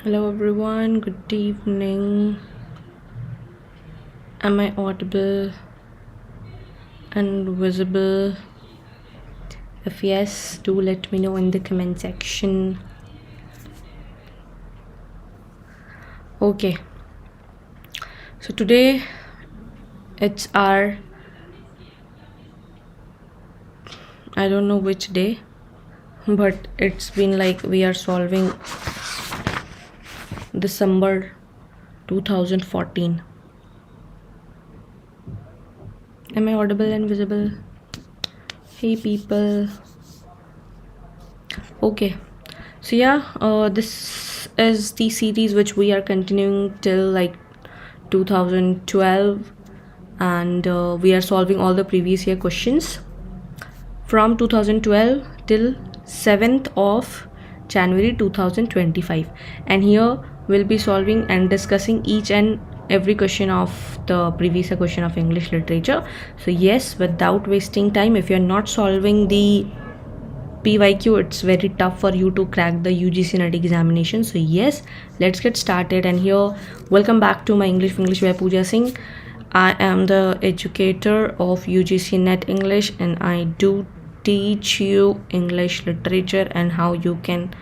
Hello everyone, good evening. Am I audible and visible? If yes, do let me know in the comment section. Okay, so today it's our, I don't know which day, but it's been like we are solving December 2014. Am I audible and visible? Hey people. Okay, so yeah, this is the series which we are continuing till like 2012, and we are solving all the previous year questions from 2012 till 7th of January 2025, and here we'll be solving and discussing each and every question of the previous year question of English literature. So yes, without wasting time, if you're not solving the PYQ, it's very tough for you to crack the UGC NET examination. So yes, let's get started. And here, welcome back to my English Winglish by Pooja Singh. I am the educator of UGC NET English, and I do teach you English literature and how you can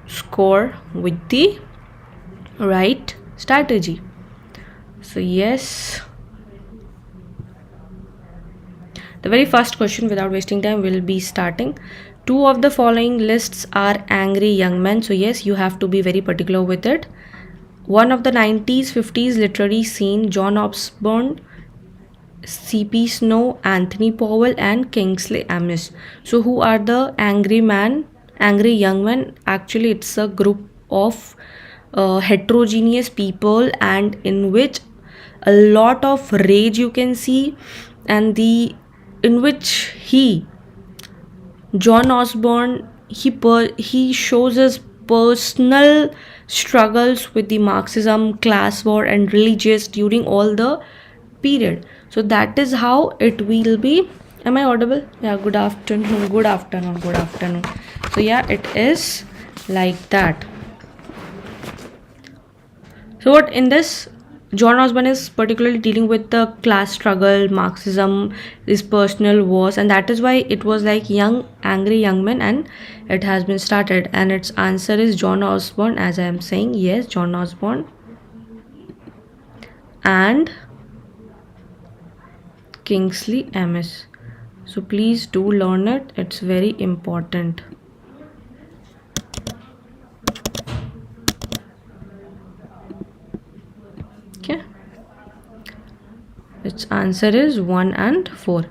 score with the right strategy. So yes, the very first question, without wasting time, will be starting. Two of the following lists are angry young men. So yes, you have to be very particular with it. One of the 90s, 50s literary scene, John Osborne, C.P. Snow, Anthony Powell, and Kingsley Amis. So who are the angry young men? Actually, it's a group of heterogeneous people, and in which a lot of rage you can see, and in which John Osborne, he shows his personal struggles with the Marxism, class war, and religious during all the period. So that is how it will be. Am I audible? Yeah, good afternoon, good afternoon, good afternoon. So yeah, it is like that. So what in this, John Osborne is particularly dealing with the class struggle, Marxism, his personal wars, and that is why it was like angry young men, and it has been started. And its answer is John Osborne, as I am saying. Yes, John Osborne and Kingsley Amis. So please do learn it. It's very important. Okay. Its answer is 1 and 4.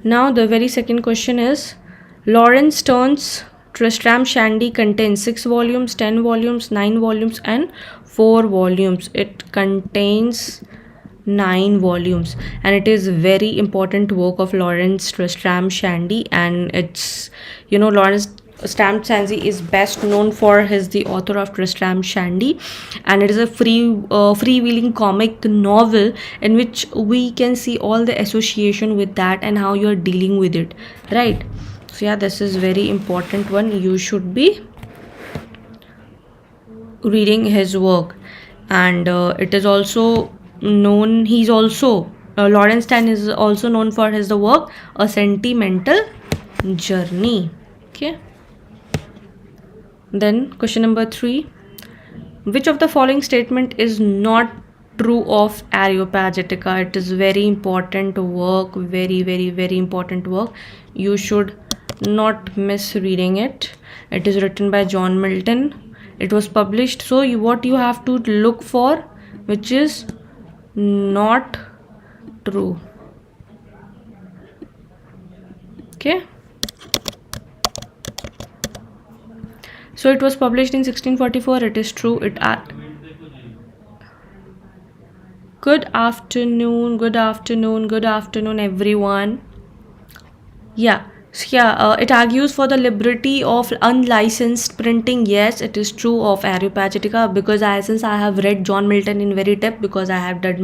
Now the very second question is, Lawrence Sterne's Tristram Shandy contains 6 volumes, 10 volumes, 9 volumes, and 4 volumes. It contains 9 volumes, and it is very important work of Lawrence Tristram Shandy. And it's, Lawrence Shandy is best known for his the author of Tristram Shandy, and it is a freewheeling comic novel in which we can see all the association with that and how you are dealing with it, right? So yeah, this is very important one. You should be reading his work, and it is also known. He's also Lawrence Stern is also known for his the work A Sentimental Journey. Okay. Then question number 3. Which of the following statement is not true of Areopagitica? It is very important work, very, very, very important work. You should not miss reading it. It is written by John Milton. It was published. So what you have to look for, which is not true. Okay. So it was published in 1644. It is true. Good afternoon, good afternoon, good afternoon, everyone. Yeah, So yeah, it argues for the liberty of unlicensed printing. Yes, it is true of Areopagitica, because since I have read John Milton in very depth, because I have done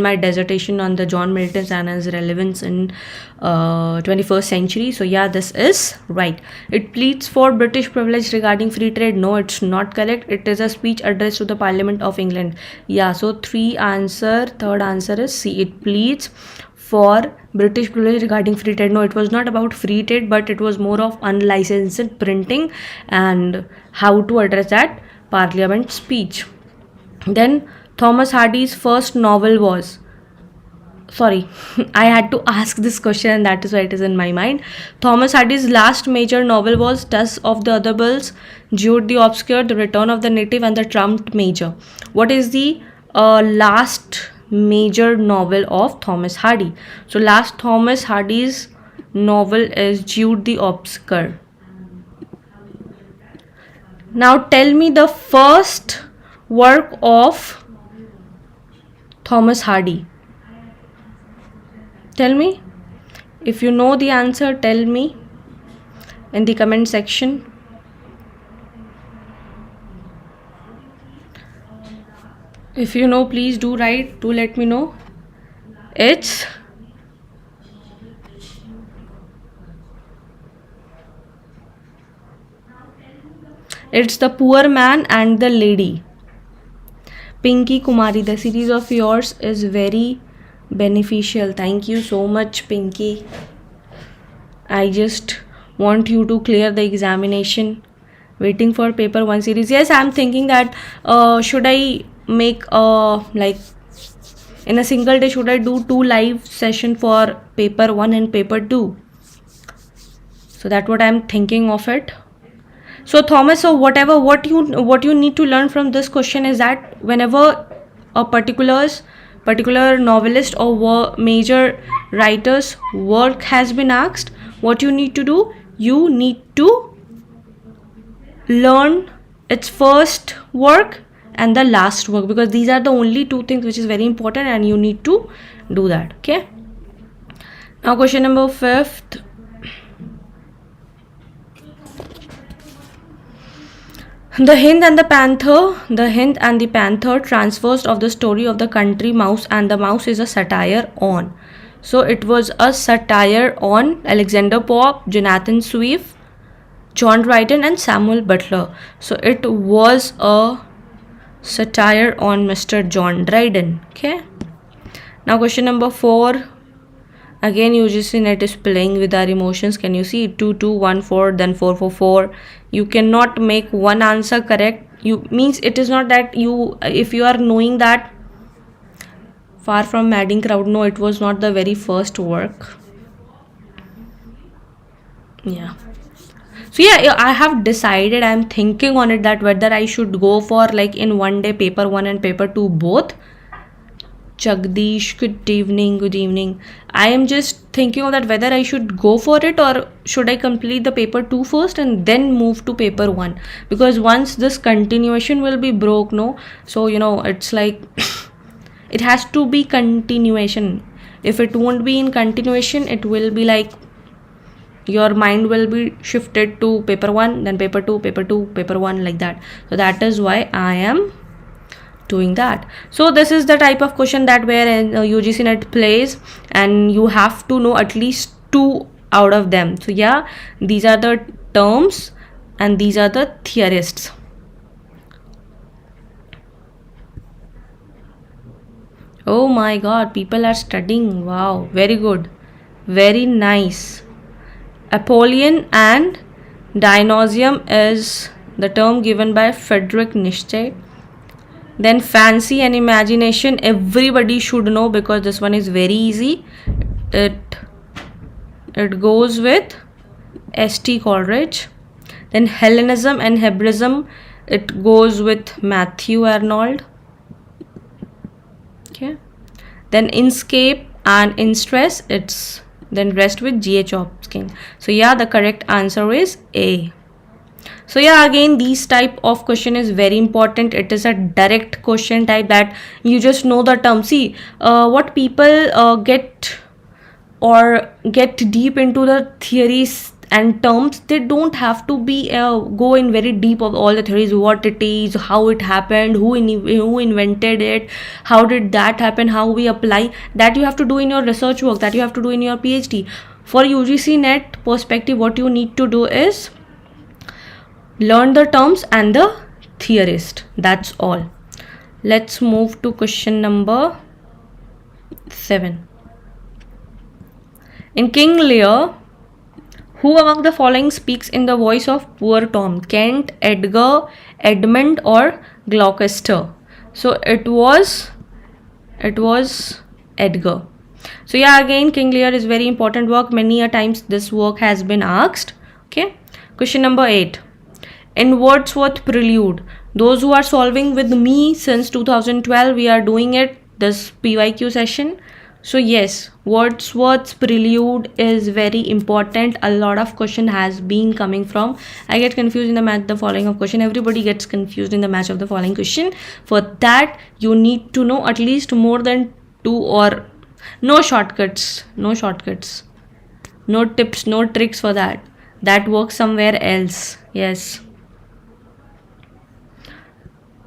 my dissertation on the John Milton's and his relevance in 21st century. So yeah, this is right. It pleads for British privilege regarding free trade. No, it's not correct. It is a speech addressed to the Parliament of England. Yeah, so third answer is C. It pleads for British privilege regarding free trade. No, it was not about free trade, but it was more of unlicensed printing and how to address that Parliament speech. Then Thomas Hardy's first novel was, sorry, I had to ask this question and that is why it is in my mind. Thomas Hardy's last major novel was Tusk of the Other Bulls, Jude the Obscure, The Return of the Native, and The Trumped Major. What is the last major novel of Thomas Hardy? So last Thomas Hardy's novel is Jude the Obscure. Now tell me the first work of Thomas Hardy. Tell me. If you know the answer, tell me in the comment section. If you know, please do write, do let me know. It's The Poor Man and the Lady. Pinky Kumari, the series of yours is very beneficial. Thank you so much, Pinky. I just want you to clear the examination. Waiting for paper 1 series. Yes, I'm thinking that should I make like in a single day, should I do 2 live session for paper 1 and paper 2? So that's what I'm thinking of it. So Thomas, so what you need to learn from this question is that whenever a particular novelist or major writer's work has been asked, what you need to do, you need to learn its first work and the last work, because these are the only 2 things which is very important and you need to do that. Okay, now question number 5th. The Hind and the Panther transfers of the story of the country mouse, and the mouse is a satire on. So it was a satire on Alexander Pope, Jonathan Swift, John Dryden, and Samuel Butler. So it was a satire on Mr. John Dryden. Okay. Now question number 4. Again, UGC net is playing with our emotions. Can you see 2 2 1 4 then 4 4 4? You cannot make one answer correct. You means it is not that you, if you are knowing that Far From Madding Crowd, no, it was not the very first work. Yeah. So yeah, I have decided, I'm thinking on it that whether I should go for like in one day paper 1 and paper 2 both. Jagdish, good evening. I am just thinking of that whether I should go for it or should I complete the paper 2 first and then move to paper 1, because once this continuation will be broke, no, so it's like it has to be continuation. If it won't be in continuation, it will be like your mind will be shifted to paper 1, then paper 2, paper 1, like that. So that is why I am doing that. So this is the type of question that where UGC net plays, and you have to know at least 2 out of them. So yeah, these are the terms and these are the theorists. Oh my god, people are studying. Wow, very good, very nice. Apollyon and Dionysium is the term given by Friedrich Nietzsche. Then fancy and imagination, everybody should know because this one is very easy. It goes with S.T. Coleridge. Then Hellenism and Hebraism, it goes with Matthew Arnold. Okay. Then Inscape and Instress, it's then rest with G.H. Hopkins. So yeah, the correct answer is A. So yeah, again, these type of question is very important. It is a direct question type that you just know the term. See, what people get or get deep into the theories and terms. They don't have to be go in very deep of all the theories, what it is, how it happened, who invented it, how did that happen, how we apply that. You have to do in your research work, that you have to do in your PhD. For UGC net perspective, what you need to do is learn the terms and the theorist. That's all. Let's move to question number 7. In King Lear, who among the following speaks in the voice of poor Tom? Kent, Edgar, Edmund, or Gloucester? So it was Edgar. So yeah, again, King Lear is very important work. Many a times this work has been asked. Okay. Question number 8. In Wordsworth Prelude, those who are solving with me since 2012, we are doing it this PYQ session. So yes, Wordsworth's Prelude is very important. A lot of question has been coming from. I get confused in the match the following of question. Everybody gets confused in the match of the following question. For that, you need to know at least more than 2 or no shortcuts, no tips, no tricks for that. That works somewhere else. Yes.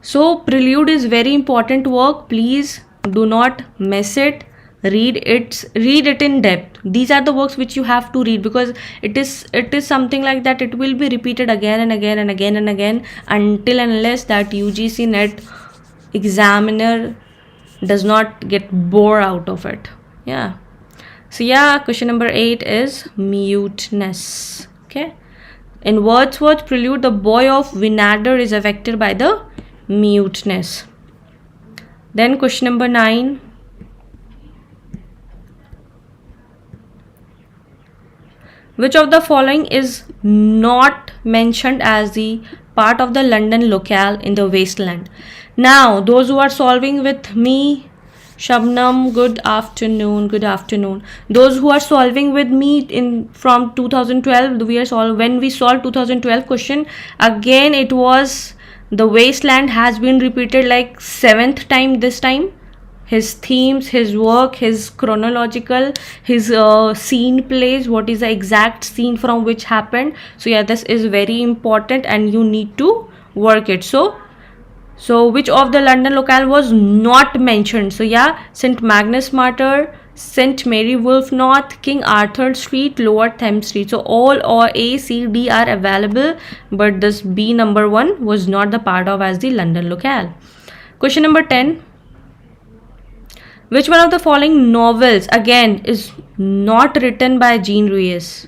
So Prelude is very important work. Please do not miss it. Read it in depth. These are the works which you have to read, because it is something like that. It will be repeated again and again and again and again until and unless that UGC net examiner does not get bored out of it. Yeah. So yeah, question number 8 is muteness. Okay. In Wordsworth Prelude, the boy of Vinader is affected by the muteness. Then question number 9. Which of the following is not mentioned as the part of the London locale in the Wasteland? Now, those who are solving with me, Shabnam, good afternoon. Those who are solving with me from 2012, when we solved 2012 question, again it was the Wasteland has been repeated like 7th time this time. His themes, his work, his chronological, his scene plays, what is the exact scene from which happened. So yeah, this is very important and you need to work it. So which of the London locale was not mentioned? So yeah, St. Magnus Martyr, St. Mary Wolf North, King Arthur Street, Lower Thames Street. So all or A, C, D are available, but this B number 1 was not the part of as the London locale. Question number 10. Which one of the following novels again is not written by Jean Reyes?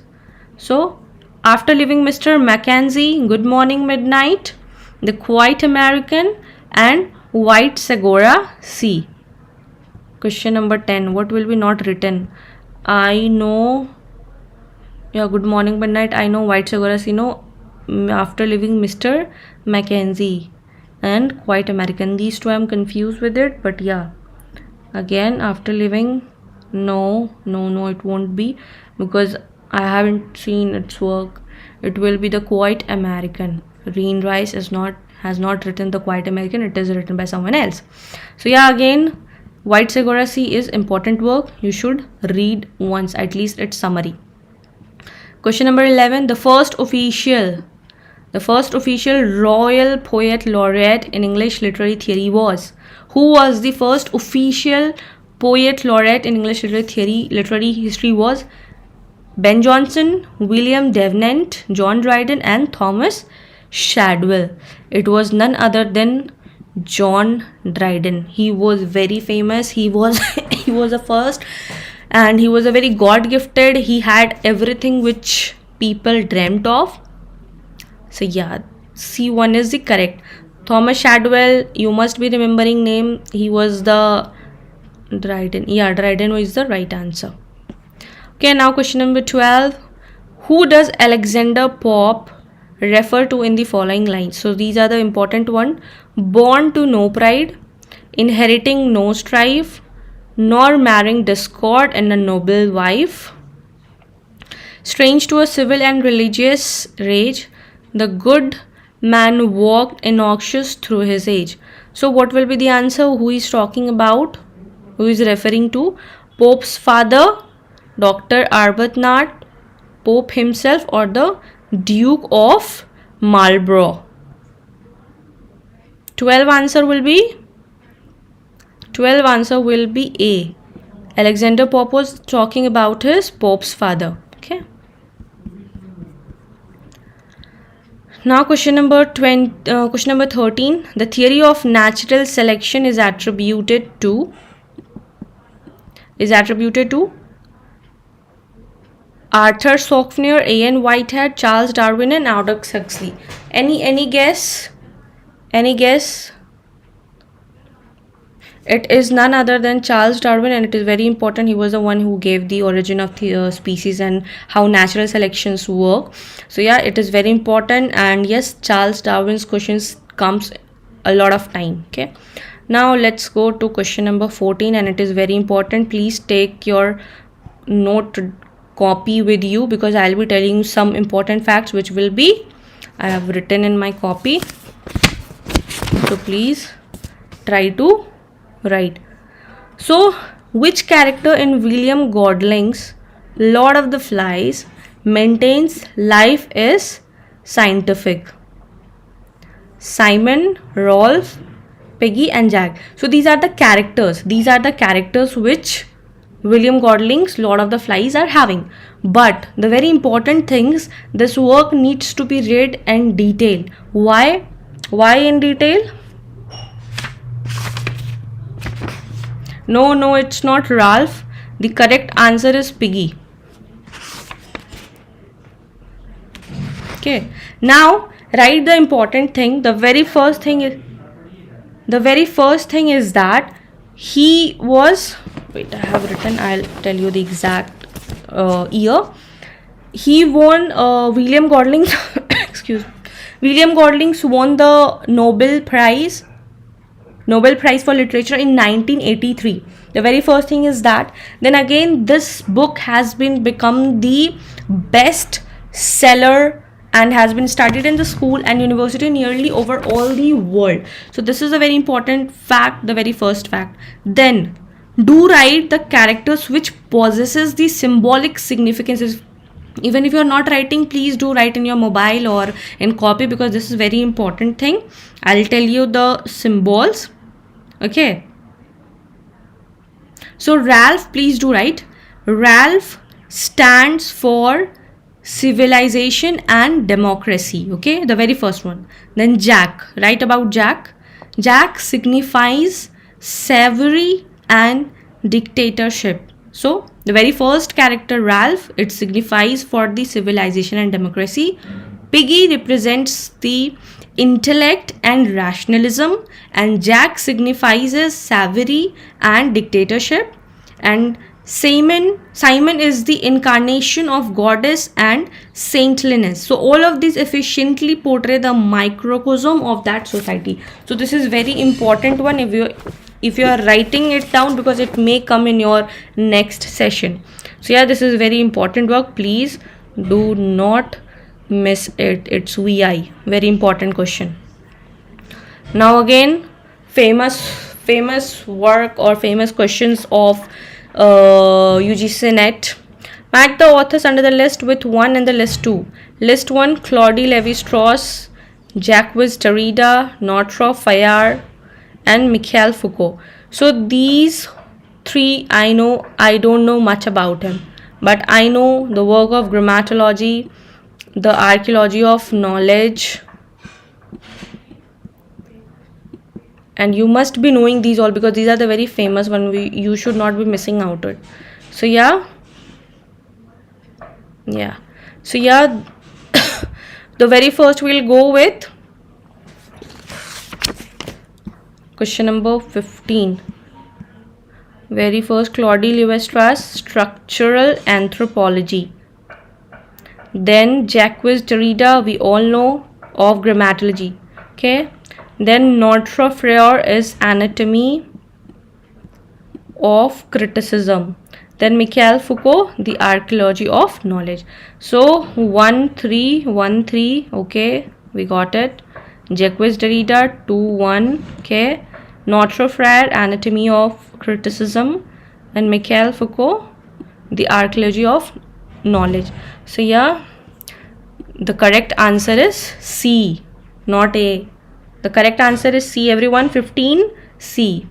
So After Leaving Mr. Mackenzie, Good Morning Midnight, The Quiet American, and White Segura C. Question number 10. What will be not written? I know, yeah, Good Morning Midnight. I know White Segura C. No, After Leaving Mr. Mackenzie and Quiet American. These two I'm confused with it, but yeah. Again, After Leaving, no, it won't be, because I haven't seen its work. It will be The Quiet American. Reen Rice has not written The Quiet American. It is written by someone else. So yeah, again, White Segura C is important work. You should read once, at least its summary. Question number 11. The first official Royal Poet Laureate in English literary theory was? Who was the first official Poet Laureate in English literary history was? Ben Jonson, William Davenant, John Dryden, and Thomas Shadwell. It was none other than John Dryden. He was very famous. He was the first, and he was a very God gifted. He had everything which people dreamt of. So yeah, C1 is the correct. Thomas Shadwell, you must be remembering name. He was the Dryden. Yeah, Dryden was the right answer. Okay, now question number 12. Who does Alexander Pope refer to in the following lines? So these are the important one. Born to no pride, inheriting no strife, nor marrying discord and a noble wife, strange to a civil and religious rage, the good man walked innoxious through his age. So what will be the answer? Who is talking about? Who is referring to? Pope's father, Dr. Arbuthnot, Pope himself, or the Duke of Marlborough? 12 answer will be A. Alexander Pope was talking about his Pope's father. Okay. Now question number 13. The theory of natural selection is attributed to Arthur Saussure, A.N. Whitehead, Charles Darwin, and Aldous Huxley. Any guess? Any guess? It is none other than Charles Darwin, and it is very important. He was the one who gave the origin of the species and how natural selections work. So yeah, it is very important. And yes, Charles Darwin's questions comes a lot of time. Okay, now let's go to question number 14, and it is very important. Please take your note copy with you, because I'll be telling you some important facts which will be I have written in my copy. So please try to write. So which character in William Godling's Lord of the Flies maintains life is scientific? Simon, Rolf, Peggy, and Jack. So these are the characters. These are the characters which William Godling's Lord of the Flies are having. But the very important things, this work needs to be read in detail. Why? Why in detail? No, it's not Ralph. The correct answer is Piggy. Okay. Now write the important thing. The very first thing is that he was. Wait, I have written. I'll tell you the exact year. He won William Godling. Excuse me. William Godlings won the Nobel Prize for Literature in 1983. The very first thing is that. Then again, this book has become the best seller and has been studied in the school and university nearly over all the world. So this is a very important fact, the very first fact. Then do write the characters which possesses the symbolic significances. Even if you are not writing, please do write in your mobile or in copy, because this is very important thing. I'll tell you the symbols. Okay. So Ralph, please do write. Ralph stands for civilization and democracy. Okay, the very first one. Then Jack, write about Jack. Jack signifies savagery and dictatorship. So the very first character, Ralph, it signifies for the civilization and democracy. Piggy represents the intellect and rationalism, and Jack signifies savagery and dictatorship. And Simon is the incarnation of goddess and saintliness. So all of these efficiently portray the microcosm of that society. So this is very important one if you are writing it down, because it may come in your next session. So yeah, this is very important work. Please do not miss it. It's VI, very important question. Now again, famous work or famous questions of UGC net. Mark the authors under the list with 1 and the list 2. List 1, Claude Lévi-Strauss, Jacques Derrida, Northrop Frere, and Michel Foucault. So these 3 I know. I don't know much about him, but I know the work of grammatology, the archaeology of knowledge, and you must be knowing these all, because these are the very famous one. You should not be missing out it. So yeah. So yeah, the very first we'll go with question number 15. Very first, Claude Lévi-Strauss, structural anthropology. Then Jacques Derrida, we all know of grammatology. Okay. Then Northrop Frere is anatomy of criticism. Then Michel Foucault, the archaeology of knowledge. So 1 3 okay, we got it. Jacques Derrida 2 1, okay. Northrop Frere, anatomy of criticism, and Michel Foucault The archaeology of knowledge. So yeah, the correct answer is C, not A. The correct answer is C, everyone. 15, C.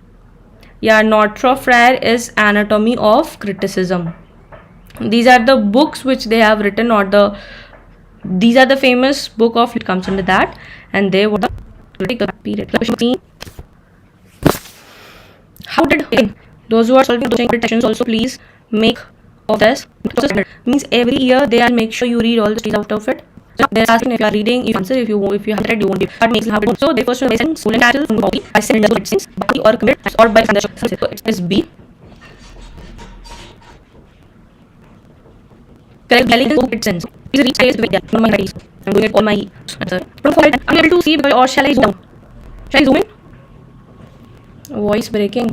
Yeah, Northrop Frere is Anatomy of Criticism. These are the books which they have written, or these are the famous book of, it comes under that, and they were the critical period. Question: how did those who are solving those questions also please make of this? Means every year they are make sure you read all the stories out of it. So they're asking if you are reading, you answer. If you haven't read, you won't be. But makes how to. So they first listen, stolen cattle from body, by sin sins, body or commit, or by so it is B. Correct spelling is it sins. Please read space with that. On my studies. I'm doing it on my answer. I'm able to see because, or shall I zoom down? Shall I zoom in? Voice breaking.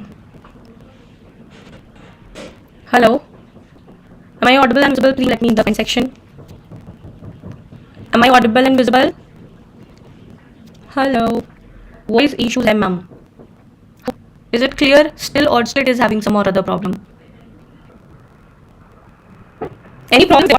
Hello. Am I audible and visible? Please let me in the comment section. Am I audible and visible? Hello. Voice issues, ma'am. Is it clear still, or still it is having some or other problem? Any problem?